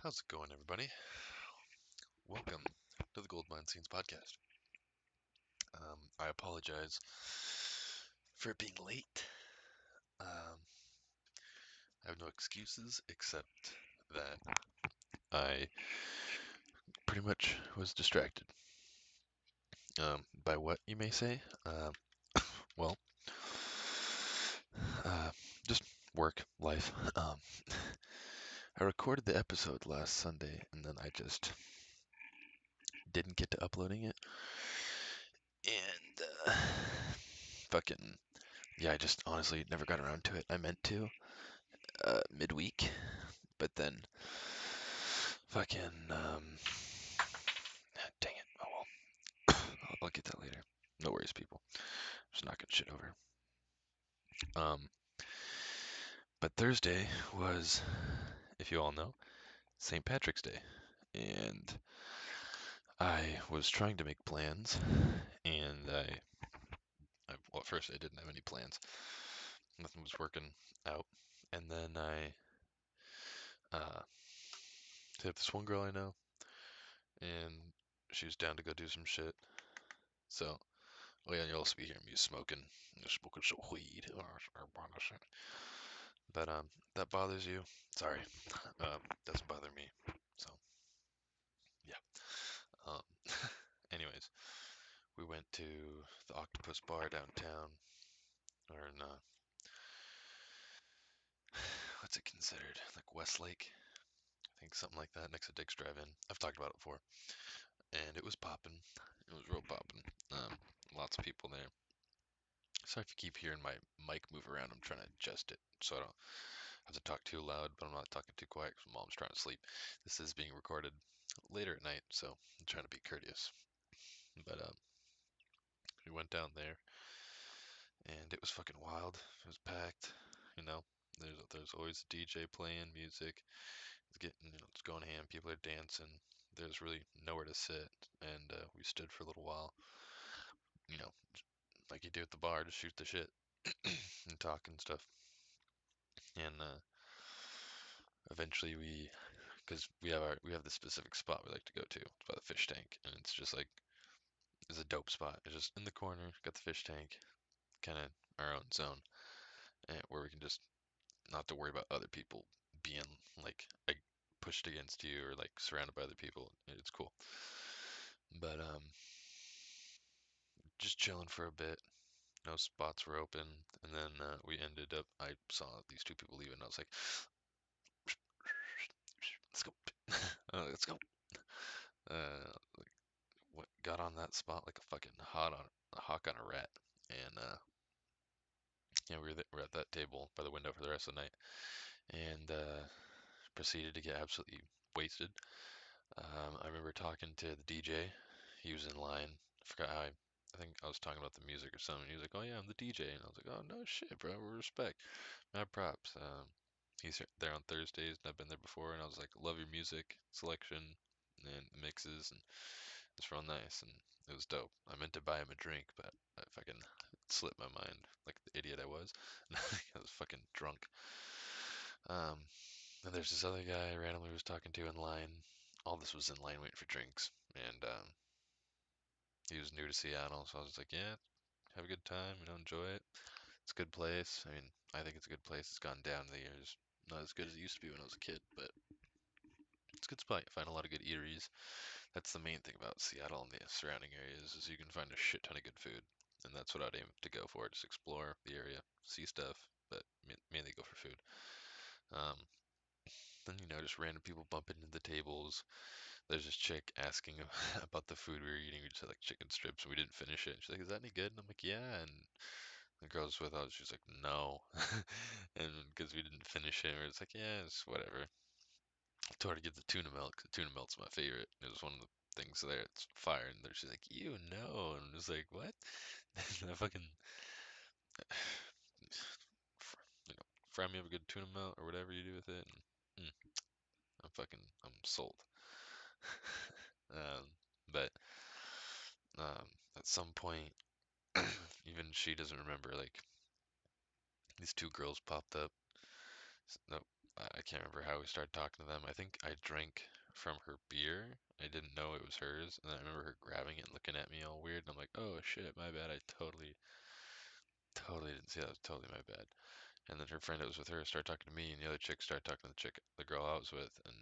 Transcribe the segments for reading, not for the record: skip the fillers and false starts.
How's it going, everybody? Welcome to the Goldmine Scenes podcast. I apologize for being late. Um, I have no excuses except that I pretty much was distracted. By what, you may say? Well, uh, just work, life. I recorded the episode last Sunday and then I just didn't get to uploading it. And, fucking, yeah, I just honestly never got around to it. I meant to, midweek, but then fucking dang it. Oh well. I'll get that later. No worries, people. Just knocking shit over. Um, but Thursday was, if you all know, St. Patrick's Day, and I was trying to make plans, and well, at first I didn't have any plans. Nothing was working out, and then I hit up this one girl I know, and she was down to go do some shit. So, oh yeah, you'll also be hearing me smoking. I'm smoking some weed or shit. But that bothers you. Sorry, doesn't bother me. So yeah. Um, anyways, we went to the Octopus Bar downtown, or in what's it considered? Like Westlake, I think something like that, next to Dick's Drive-In. I've talked about it before, and it was popping. It was real popping. Lots of people there. Sorry if you keep hearing my mic move around. I'm trying to adjust it so I don't have to talk too loud, but I'm not talking too quiet because mom's trying to sleep. This is being recorded later at night, so I'm trying to be courteous. But we went down there, and it was fucking wild. It was packed. You know, there's always a DJ playing music. It's getting, it's going ham. People are dancing. There's really nowhere to sit, and we stood for a little while. You know, like you do at the bar, to shoot the shit and talk and stuff. And eventually because we have the specific spot we like to go to. It's by the fish tank, and it's just like it's a dope spot. It's just in the corner, got the fish tank, kind of our own zone, and where we can just not to worry about other people being like pushed against you or like surrounded by other people. It's cool. But just chilling for a bit. No spots were open, and then we ended up. I saw these two people leaving. And I was like, "Let's go, let's go." Like, what got on that spot like a fucking a hawk on a rat, and yeah, we were at that table by the window for the rest of the night, and proceeded to get absolutely wasted. I remember talking to the DJ. He was in line. I forgot how I think I was talking about the music or something. He was like, "Oh yeah, I'm the DJ," and I was like, "Oh no shit, bro. Respect. Mad props." He's there on Thursdays, and I've been there before, and I was like, "Love your music selection and mixes, and it's real nice, and it was dope." I meant to buy him a drink, but I fucking slipped my mind, like the idiot I was. I was fucking drunk. Um, and there's this other guy I randomly was talking to in line. All this was in line waiting for drinks, and he was new to Seattle, so I was like, "Yeah, have a good time, enjoy it. It's a good place. I mean, I think it's a good place. It's gone down in the years. Not as good as it used to be when I was a kid, but it's a good spot. You find a lot of good eateries. That's the main thing about Seattle and the surrounding areas is you can find a shit ton of good food, and that's what I'd aim to go for. Just explore the area, see stuff, but mainly go for food. Um, then just random people bumping into the tables. There's this chick asking about the food we were eating. We just had like chicken strips and we didn't finish it. She's like, "Is that any good?" And I'm like, "Yeah." And the girl was with us. She's like, "No," and because we didn't finish it, we're just like, "Yeah, it's whatever." I told her to get the tuna melt. 'Cause the tuna melt's my favorite. It was one of the things there. It's fire, and she's like, "You know," and I'm just like, "What?" And I fucking, you know, fry me up a good tuna melt or whatever you do with it, and I'm sold. Um, but um, at some point, even she doesn't remember. Like these two girls popped up. No, I can't remember how we started talking to them. I think I drank from her beer. I didn't know it was hers, and I remember her grabbing it and looking at me all weird. And I'm like, oh shit, my bad. I totally didn't see that. It was totally my bad. And then her friend that was with her started talking to me, and the other chick started talking to the girl I was with, and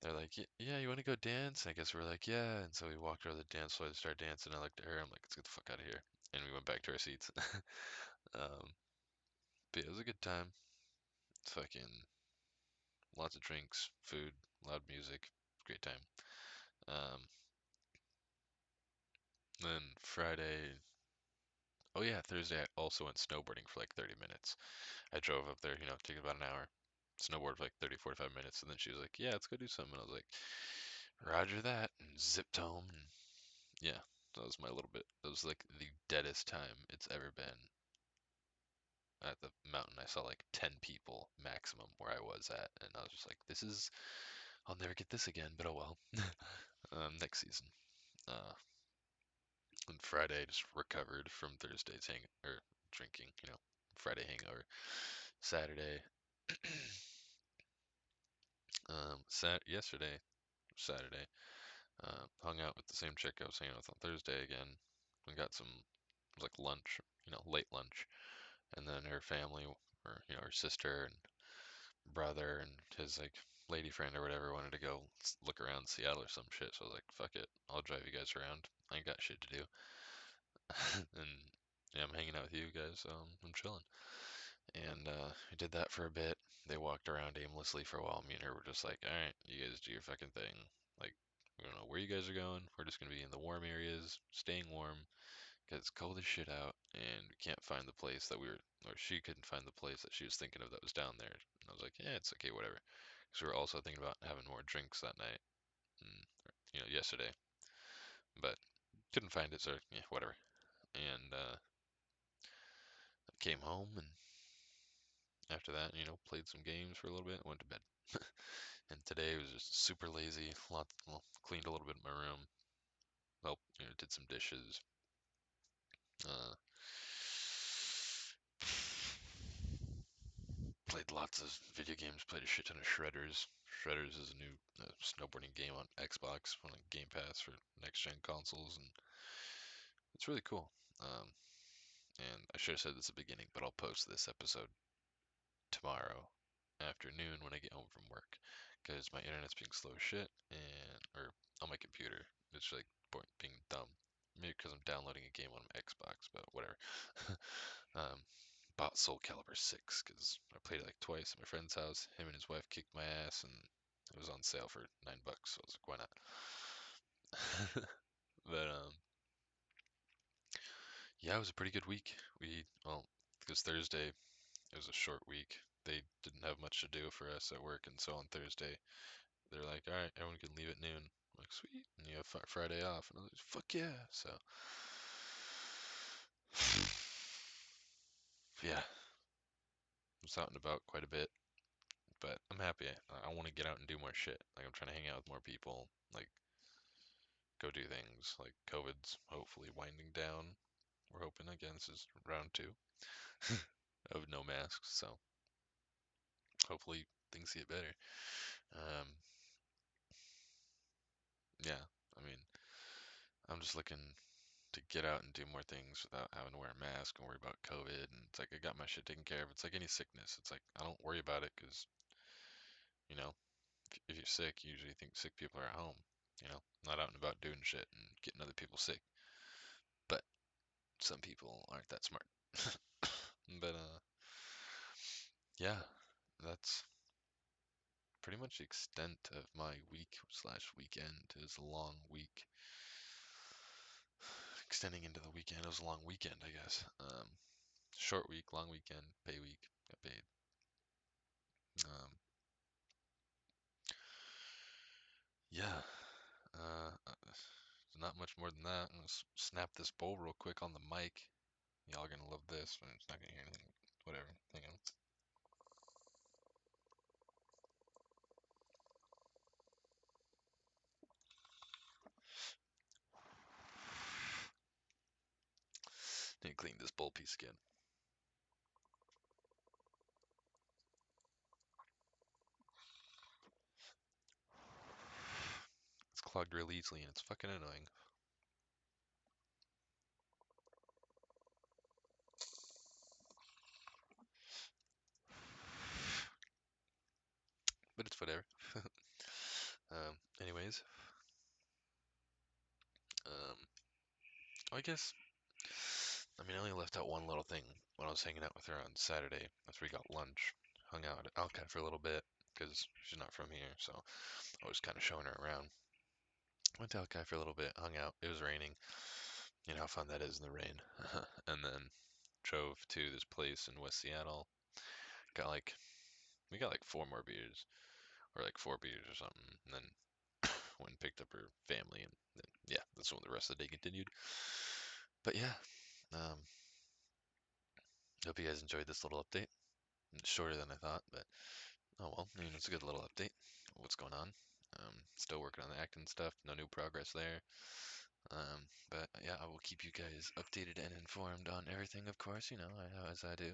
they're like, yeah, you want to go dance? And I guess we were like, yeah. And so we walked over the dance floor to start dancing. I looked at her. I'm like, let's get the fuck out of here. And we went back to our seats. um, but yeah, it was a good time. Fucking lots of drinks, food, loud music, great time. Um, then Friday, oh yeah, Thursday I also went snowboarding for like 30 minutes. I drove up there, took about an hour, snowboard for like 30, 45 minutes, and then she was like, yeah, let's go do something. And I was like, Roger that, and zipped home. And yeah, that was my little bit. That was like the deadest time it's ever been at the mountain. I saw like 10 people maximum where I was at, and I was just like, I'll never get this again, but oh well. Next season. Uh, and Friday just recovered from Thursday's or drinking, Friday hangover. Saturday, yesterday, Saturday, hung out with the same chick I was hanging with on Thursday again. We got some, it was like lunch, late lunch, and then her family, or her sister and brother and his like lady friend or whatever wanted to go look around Seattle or some shit. So I was like, fuck it, I'll drive you guys around. I ain't got shit to do. And yeah, I'm hanging out with you guys, so I'm chilling. And we did that for a bit. They walked around aimlessly for a while. Me and her were just like, all right, you guys do your fucking thing. Like, we don't know where you guys are going. We're just gonna be in the warm areas, staying warm, because it's cold as shit out, and we can't find the place that we were, or she couldn't find the place that she was thinking of that was down there. And I was like, yeah, it's okay, whatever. Because we were also thinking about having more drinks that night, and, yesterday, but couldn't find it, so yeah, whatever. And came home, and after that, played some games for a little bit, and went to bed. And today was just super lazy. Well, cleaned a little bit in my room. Well, did some dishes. Uh, played lots of video games. Played a shit ton of Shredders. Shredders is a new snowboarding game on Xbox on Game Pass for next gen consoles, and it's really cool. Um, and I should have said this at the beginning, but I'll post this episode tomorrow afternoon when I get home from work, because my internet's being slow as shit, and or on my computer, it's like being dumb. Maybe because I'm downloading a game on my Xbox, but whatever. um, bought Soul Calibur 6 because I played it like twice at my friend's house. Him and his wife kicked my ass, and it was on sale for $9. So I was like, why not? But yeah, it was a pretty good week. Because Thursday it was a short week. They didn't have much to do for us at work, and so on Thursday they're like, all right, everyone can leave at noon. I'm like, sweet, and you have Friday off, and I was like, fuck yeah. So yeah, I was out and about quite a bit, but I'm happy. I want to get out and do more shit. Like I'm trying to hang out with more people, like go do things. Like COVID's hopefully winding down. We're hoping again. This is round two of no masks, so hopefully things get better. Um, yeah, I mean, I'm just looking to get out and do more things without having to wear a mask and worry about COVID. And it's like I got my shit taken care of. It's like any sickness. It's like I don't worry about it because you know if you're sick, you usually think sick people are at home. Not out and about doing shit and getting other people sick. But some people aren't that smart. But yeah, that's pretty much the extent of my week slash weekend. It was a long week, extending into the weekend. It was a long weekend, I guess. Short week, long weekend, pay week. Got paid. Um, yeah, not much more than that. I'm gonna snap this bowl real quick on the mic. Y'all are gonna love this, but it's not gonna hear anything. Whatever. Hang on. Need to clean this bowl piece again. clogged real easily, and it's fucking annoying. But it's whatever. Anyways, um, I guess I mean I only left out one little thing when I was hanging out with her on Saturday after we got lunch. Hung out at Alki for a little bit because she's not from here, so I was kind of showing her around. Went to Alki for a little bit, hung out. It was raining. You know how fun that is in the rain. And then drove to this place in West Seattle. Got like we got like four more beers or like four beers or something. And then went and picked up her family, and then, yeah, that's when the rest of the day continued. But yeah, um, hope you guys enjoyed this little update. It's shorter than I thought, but oh well. I mean, it's a good little update. What's going on? Still working on the acting stuff. No new progress there. But yeah, I will keep you guys updated and informed on everything, of course. You know, as I do,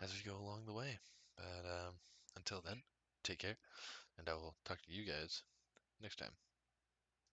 as we go along the way. But until then, take care, and I will talk to you guys next time.